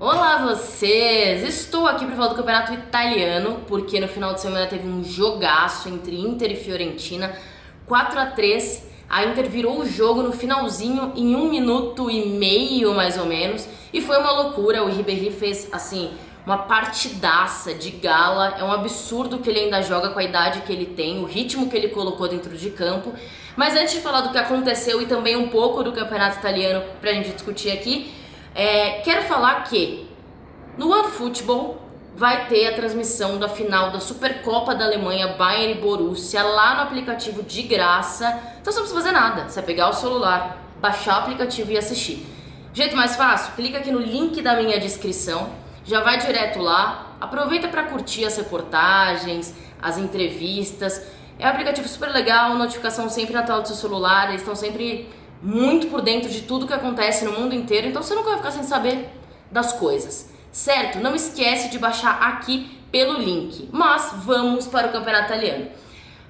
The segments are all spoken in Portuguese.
Olá vocês! Estou aqui para falar do campeonato italiano, porque no final de semana teve um jogaço entre Inter e Fiorentina, 4-3. A Inter virou o jogo no finalzinho em 1 minuto e meio mais ou menos, e foi uma loucura. O Ribéry fez assim uma partidaça de gala. É um absurdo que ele ainda joga com a idade que ele tem, o ritmo que ele colocou dentro de campo. Mas antes de falar do que aconteceu e também um pouco do campeonato italiano pra gente discutir aqui, quero falar que no OneFootball vai ter a transmissão da final da Supercopa da Alemanha, Bayern e Borussia, lá no aplicativo de graça. Então você não precisa fazer nada, você vai pegar o celular, baixar o aplicativo e assistir. Jeito mais fácil, clica aqui no link da minha descrição, já vai direto lá, aproveita para curtir as reportagens, as entrevistas. É um aplicativo super legal, notificação sempre na tela do seu celular, eles estão sempre muito por dentro de tudo que acontece no mundo inteiro, então você nunca vai ficar sem saber das coisas, certo? Não esquece de baixar aqui pelo link. Mas vamos para o campeonato italiano.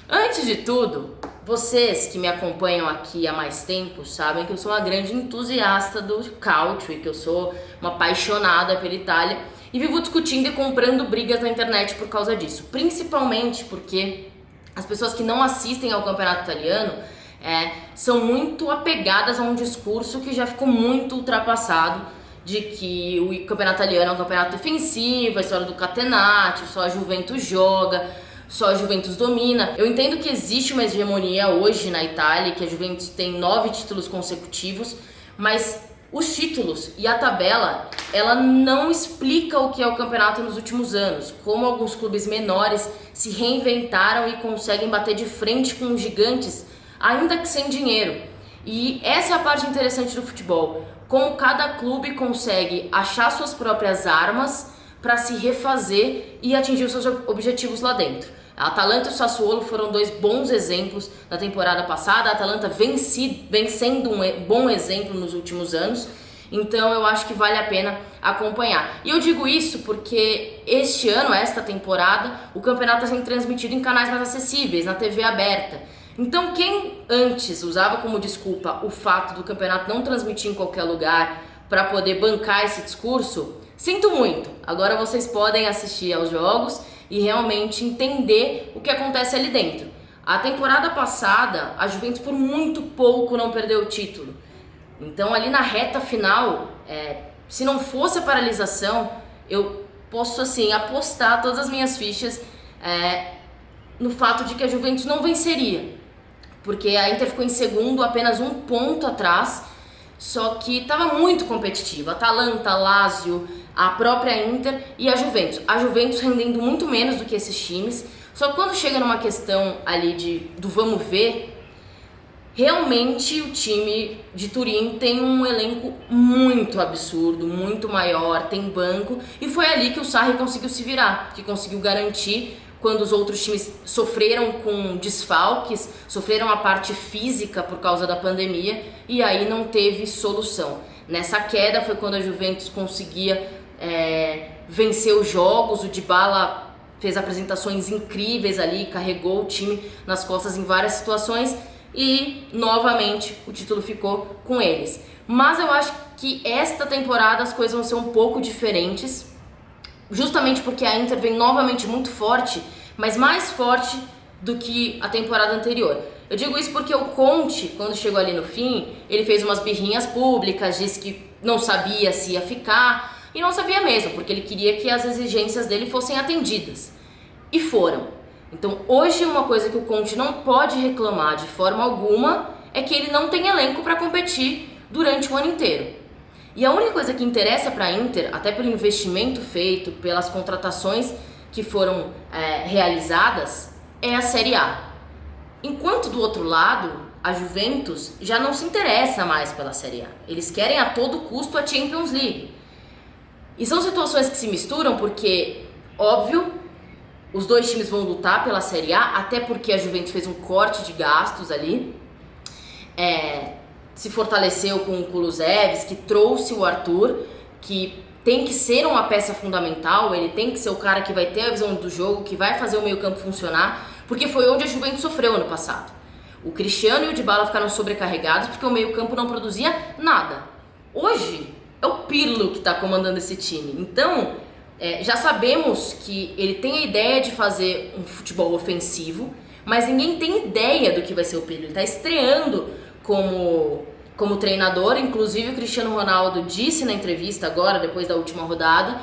Antes de tudo, vocês que me acompanham aqui há mais tempo sabem que eu sou uma grande entusiasta do calcio, que eu sou uma apaixonada pela Itália e vivo discutindo e comprando brigas na internet por causa disso, principalmente porque as pessoas que não assistem ao campeonato italiano são muito apegadas a um discurso que já ficou muito ultrapassado, de que o campeonato italiano é um campeonato defensivo, a história do catenaccio, só a Juventus joga, só a Juventus domina. Eu entendo que existe uma hegemonia hoje na Itália, que a Juventus tem 9 títulos consecutivos, mas os títulos e a tabela, ela não explica o que é o campeonato nos últimos anos, como alguns clubes menores se reinventaram e conseguem bater de frente com os gigantes, ainda que sem dinheiro. E essa é a parte interessante do futebol, como cada clube consegue achar suas próprias armas para se refazer e atingir os seus objetivos lá dentro. A Atalanta e o Sassuolo foram 2 bons exemplos na temporada passada. A Atalanta vem sendo um bom exemplo nos últimos anos, então eu acho que vale a pena acompanhar. E eu digo isso porque este ano, esta temporada, o campeonato está sendo transmitido em canais mais acessíveis, na TV aberta. Então quem antes usava como desculpa o fato do campeonato não transmitir em qualquer lugar para poder bancar esse discurso, sinto muito, agora vocês podem assistir aos jogos e realmente entender o que acontece ali dentro. A temporada passada, a Juventus por muito pouco não perdeu o título. Então ali na reta final, se não fosse a paralisação, eu posso assim apostar todas as minhas fichas no fato de que a Juventus não venceria. Porque a Inter ficou em segundo, apenas 1 ponto atrás, só que estava muito competitiva. Atalanta, Lazio, a própria Inter e a Juventus. A Juventus rendendo muito menos do que esses times, só que quando chega numa questão ali do vamos ver, realmente o time de Turim tem um elenco muito absurdo, muito maior, tem banco, e foi ali que o Sarri conseguiu se virar, que conseguiu garantir quando os outros times sofreram com desfalques, sofreram a parte física por causa da pandemia, e aí não teve solução. Nessa queda foi quando a Juventus conseguia vencer os jogos. O Dybala fez apresentações incríveis ali, carregou o time nas costas em várias situações e novamente o título ficou com eles. Mas eu acho que esta temporada as coisas vão ser um pouco diferentes, justamente porque a Inter vem novamente muito forte, mas mais forte do que a temporada anterior. Eu digo isso porque o Conte, quando chegou ali no fim, ele fez umas birrinhas públicas, disse que não sabia se ia ficar, e não sabia mesmo, porque ele queria que as exigências dele fossem atendidas. E foram. Então hoje uma coisa que o Conte não pode reclamar de forma alguma é que ele não tem elenco para competir durante o ano inteiro. E a única coisa que interessa para a Inter, até pelo investimento feito, pelas contratações que foram realizadas, é a Série A. Enquanto do outro lado, a Juventus já não se interessa mais pela Série A. Eles querem a todo custo a Champions League. E são situações que se misturam porque, óbvio, os 2 times vão lutar pela Série A, até porque a Juventus fez um corte de gastos ali. Se fortaleceu com o Kulusevski, que trouxe o Arthur, que tem que ser uma peça fundamental, ele tem que ser o cara que vai ter a visão do jogo, que vai fazer o meio-campo funcionar, porque foi onde a Juventus sofreu ano passado. O Cristiano e o Dybala ficaram sobrecarregados porque o meio-campo não produzia nada. Hoje, é o Pirlo que está comandando esse time. Então, já sabemos que ele tem a ideia de fazer um futebol ofensivo, mas ninguém tem ideia do que vai ser o Pirlo. Ele está estreando como treinador. Inclusive o Cristiano Ronaldo disse na entrevista agora, depois da última rodada,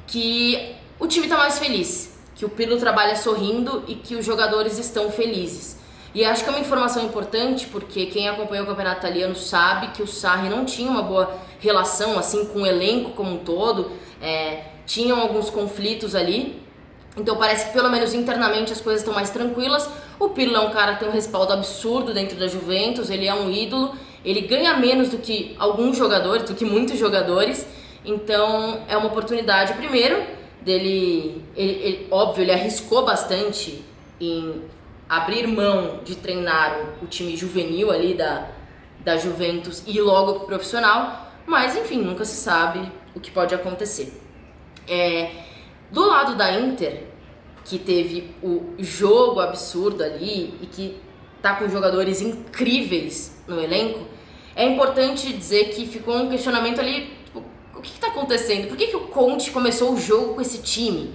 que o time está mais feliz, que o Pirlo trabalha sorrindo e que os jogadores estão felizes. E acho que é uma informação importante, porque quem acompanhou o campeonato italiano sabe que o Sarri não tinha uma boa relação assim com o elenco como um todo, tinham alguns conflitos ali. Então parece que pelo menos internamente as coisas estão mais tranquilas. O Pirlo é um cara que tem um respaldo absurdo dentro da Juventus, ele é um ídolo, ele ganha menos do que alguns jogadores, do que muitos jogadores. Então é uma oportunidade, primeiro, dele, óbvio, ele arriscou bastante em abrir mão de treinar o time juvenil ali da Juventus e ir logo pro profissional, mas enfim, nunca se sabe o que pode acontecer. Do lado da Inter, que teve o jogo absurdo ali e que tá com jogadores incríveis no elenco, é importante dizer que ficou um questionamento ali, tipo, o que tá acontecendo? Por que o Conte começou o jogo com esse time?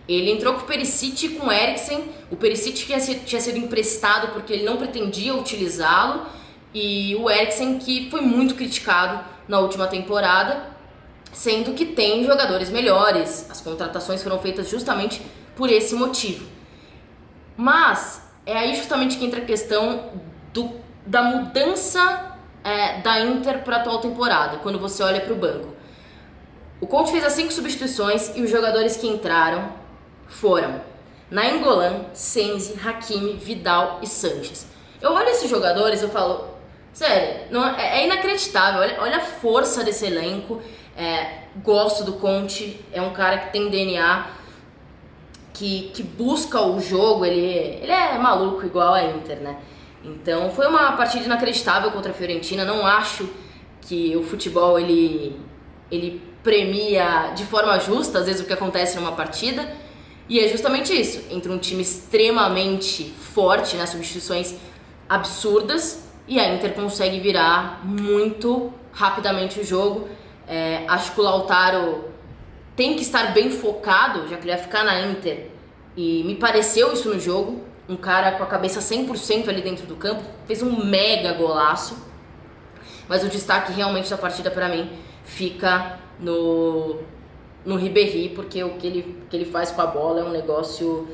Ele entrou com o Perisic e com o Eriksen. O Perisic tinha sido emprestado porque ele não pretendia utilizá-lo, e o Eriksen, que foi muito criticado na última temporada, sendo que tem jogadores melhores. As contratações foram feitas justamente por esse motivo. Mas é aí justamente que entra a questão da mudança da Inter para a atual temporada, quando você olha para o banco. O Conte fez as 5 substituições e os jogadores que entraram foram Nainggolan, Sensi, Hakimi, Vidal e Sanches. Eu olho esses jogadores e eu falo, sério, é inacreditável, olha a força desse elenco. Gosto do Conte, é um cara que tem DNA, que busca o jogo, ele é maluco igual a Inter, né? Então foi uma partida inacreditável contra a Fiorentina. Não acho que o futebol ele premia de forma justa às vezes o que acontece numa partida, e é justamente isso, entre um time extremamente forte, né, substituições absurdas, e a Inter consegue virar muito rapidamente o jogo. Acho que o Lautaro tem que estar bem focado, já que ele vai ficar na Inter, e me pareceu isso no jogo, um cara com a cabeça 100% ali dentro do campo, fez um mega golaço, mas o destaque realmente da partida para mim fica no Ribéry, porque o que ele faz com a bola é um negócio.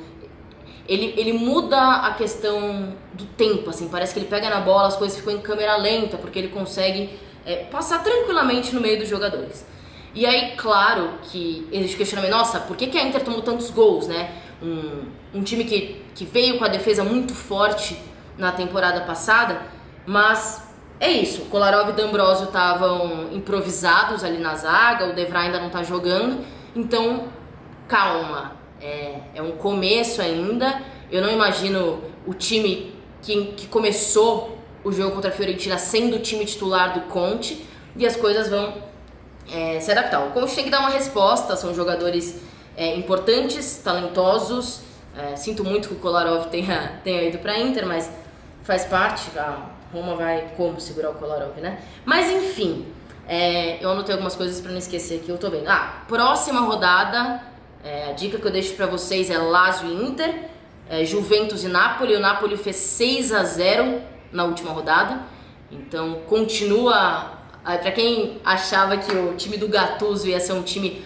Ele muda a questão do tempo, assim, parece que ele pega na bola, as coisas ficam em câmera lenta, porque ele consegue passar tranquilamente no meio dos jogadores. E aí, claro que existe o questionamento, nossa, por que a Inter tomou tantos gols, né? Um time que veio com a defesa muito forte na temporada passada, mas é isso, Kolarov e D'Ambrosio estavam improvisados ali na zaga, o De Vrij ainda não tá jogando, então calma, é um começo ainda. Eu não imagino o time que começou o jogo contra a Fiorentina sendo o time titular do Conte, e as coisas vão se adaptar. O Conte tem que dar uma resposta, são jogadores importantes, talentosos. Sinto muito que o Kolarov tenha ido para a Inter, mas faz parte. A Roma vai como segurar o Kolarov, né? Mas enfim, eu anotei algumas coisas para não esquecer que eu tô vendo. Próxima rodada, a dica que eu deixo para vocês é Lazio e Inter, Juventus e Napoli. O Napoli fez 6-0 na última rodada, então continua. Para quem achava que o time do Gattuso ia ser um time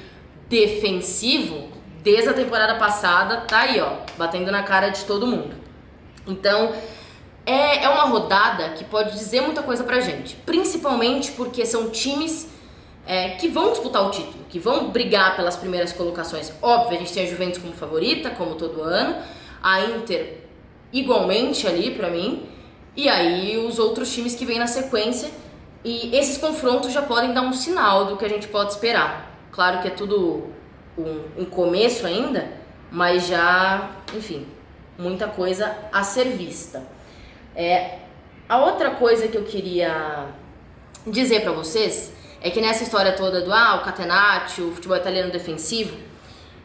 defensivo, desde a temporada passada tá aí, ó, batendo na cara de todo mundo. Então é uma rodada que pode dizer muita coisa pra gente, principalmente porque são times que vão disputar o título, que vão brigar pelas primeiras colocações. Óbvio, a gente tem a Juventus como favorita, como todo ano, a Inter igualmente ali pra mim, e aí os outros times que vêm na sequência, e esses confrontos já podem dar um sinal do que a gente pode esperar. Claro que é tudo um começo ainda, mas já, enfim, muita coisa a ser vista. A outra coisa que eu queria dizer pra vocês é que nessa história toda do o catenaccio, o futebol italiano defensivo,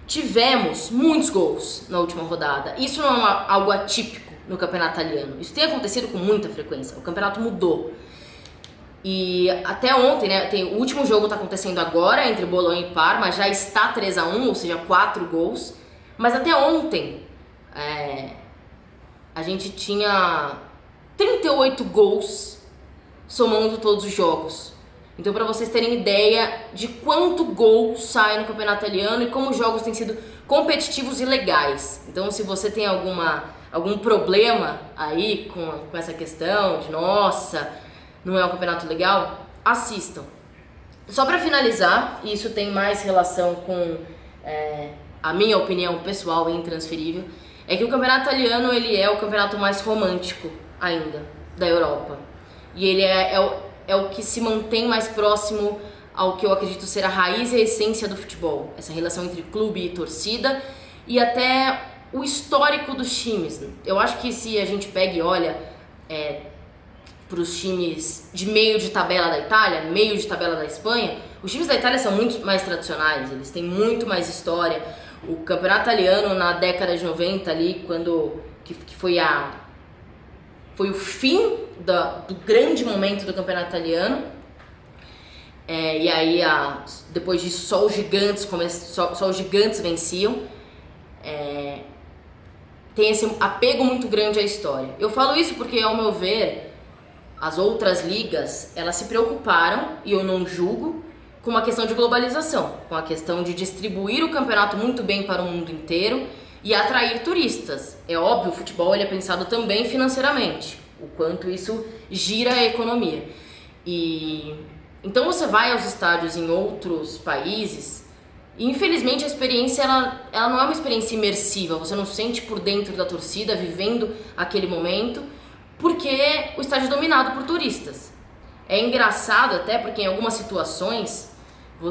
tivemos muitos gols na última rodada. Isso não é algo atípico no campeonato italiano. Isso tem acontecido com muita frequência. O campeonato mudou. E até ontem, né, o último jogo tá acontecendo agora entre Bolonha e Parma, já está 3-1, ou seja, 4 gols. Mas até ontem a gente tinha 38 gols somando todos os jogos. Então, para vocês terem ideia de quanto gol sai no campeonato italiano e como os jogos têm sido competitivos e legais. Então, se você tem algum problema aí com essa questão de nossa, não é um campeonato legal, assistam. Só para finalizar, e isso tem mais relação com a minha opinião pessoal e intransferível, é que o campeonato italiano ele é o campeonato mais romântico ainda da Europa. E ele é o que se mantém mais próximo ao que eu acredito ser a raiz e a essência do futebol. Essa relação entre clube e torcida e até o histórico dos times. Eu acho que se a gente pega e olha para os times de meio de tabela da Itália, meio de tabela da Espanha, os times da Itália são muito mais tradicionais, eles têm muito mais história. O campeonato italiano na década de 90 ali, que foi o fim do grande momento do campeonato italiano. E aí, depois disso, só os gigantes venciam. Tem esse apego muito grande à história. Eu falo isso porque, ao meu ver, as outras ligas, elas se preocuparam, e eu não julgo, com uma questão de globalização, com a questão de distribuir o campeonato muito bem para o mundo inteiro e atrair turistas. É óbvio, o futebol ele é pensado também financeiramente, o quanto isso gira a economia. E então você vai aos estádios em outros países e infelizmente a experiência ela não é uma experiência imersiva, você não se sente por dentro da torcida, vivendo aquele momento, porque o estádio é dominado por turistas. É engraçado até porque em algumas situações,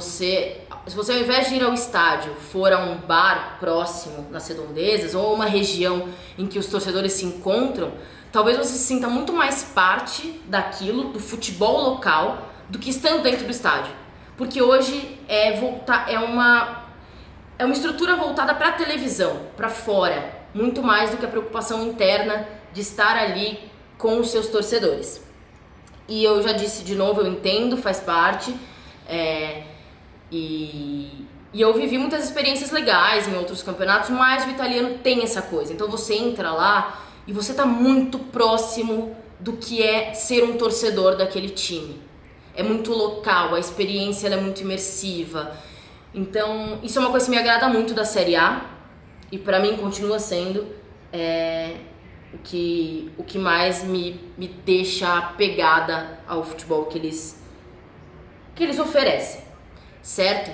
se você ao invés de ir ao estádio for a um bar próximo nas redondezas ou uma região em que os torcedores se encontram, talvez você se sinta muito mais parte daquilo, do futebol local, do que estando dentro do estádio. Porque hoje é uma estrutura voltada para a televisão, para fora, muito mais do que a preocupação interna de estar ali com os seus torcedores. E eu já disse de novo, eu entendo, faz parte, e eu vivi muitas experiências legais em outros campeonatos, mas o italiano tem essa coisa. Então você entra lá e você tá muito próximo do que é ser um torcedor daquele time. É muito local, a experiência ela é muito imersiva. Então isso é uma coisa que me agrada muito da Série A e pra mim continua sendo o que mais me deixa apegada ao futebol que eles oferecem, certo?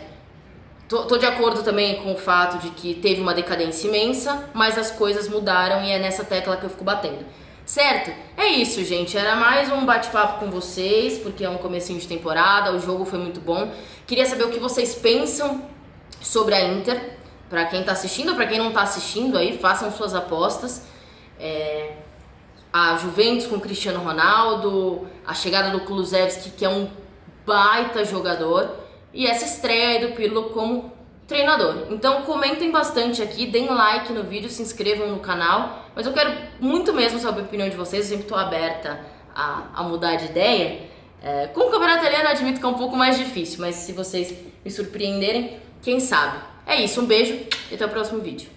Tô de acordo também com o fato de que teve uma decadência imensa, mas as coisas mudaram e é nessa tecla que eu fico batendo, certo? É isso, gente, era mais um bate-papo com vocês, porque é um comecinho de temporada, o jogo foi muito bom. Queria saber o que vocês pensam sobre a Inter, pra quem tá assistindo, pra quem não tá assistindo aí, façam suas apostas. A Juventus com o Cristiano Ronaldo, a chegada do Kulusevski, que é um baita jogador, e essa estreia aí do Pirlo como treinador. Então comentem bastante aqui, deem like no vídeo, se inscrevam no canal, mas eu quero muito mesmo saber a opinião de vocês, eu sempre estou aberta a mudar de ideia. Com o campeonato italiano admito que é um pouco mais difícil, mas se vocês me surpreenderem, quem sabe. É isso, um beijo e até o próximo vídeo.